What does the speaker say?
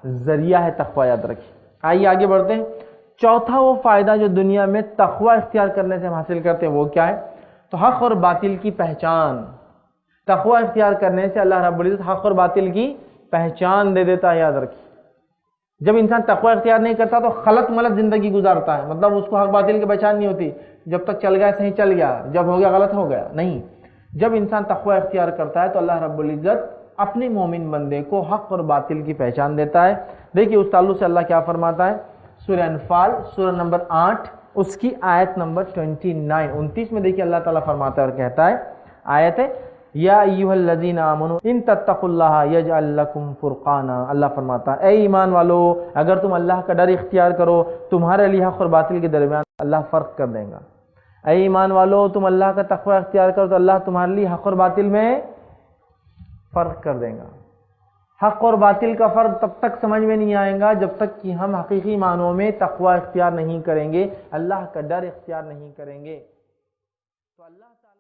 ذریعہ ہے تقوی، یاد رکھیں۔ آئیے آگے بڑھتے ہیں۔ چوتھا وہ فائدہ جو دنیا میں تقوی اختیار کرنے سے ہم حاصل کرتے ہیں وہ کیا ہے؟ تو حق اور باطل کی پہچان۔ تقوی اختیار کرنے سے اللہ رب العزت حق اور باطل کی پہچان دے دیتا ہے، یاد رکھیں۔ جب انسان تقوی اختیار نہیں کرتا تو خلط ملط زندگی گزارتا ہے، مطلب اس کو حق باطل کی پہچان نہیں ہوتی، جب تک چل گیا صحیح چل گیا، جب ہو گیا غلط ہو گیا، نہیں۔ جب انسان تقوی اختیار کرتا ہے تو اللہ رب العزت اپنے مومن بندے کو حق اور باطل کی پہچان دیتا ہے۔ دیکھیے اس تعلق سے اللہ کیا فرماتا ہے؟ سورہ انفال سورہ نمبر 8 اس کی آیت نمبر 29 میں دیکھیے اللہ تعالیٰ فرماتا ہے اور کہتا ہے، آیت ہے یا ایھا الذین آمنوا ان تتقوا اللہ یجعل لکم فرقانا۔ اللہ فرماتا ہے اے ایمان والو اگر تم اللہ کا ڈر اختیار کرو تمہارے لیے حق اور باطل کے درمیان اللہ فرق کر دے گا۔ اے ایمان والو تم اللہ کا تقوی اختیار کرو تو اللہ تمہارے لیے حق اور باطل میں فرق کر دے گا۔ حق اور باطل کا فرق تب تک سمجھ میں نہیں آئے گا جب تک کہ ہم حقیقی معنوں میں تقوی اختیار نہیں کریں گے، اللہ کا ڈر اختیار نہیں کریں گے۔ تو اللہ تعالیٰ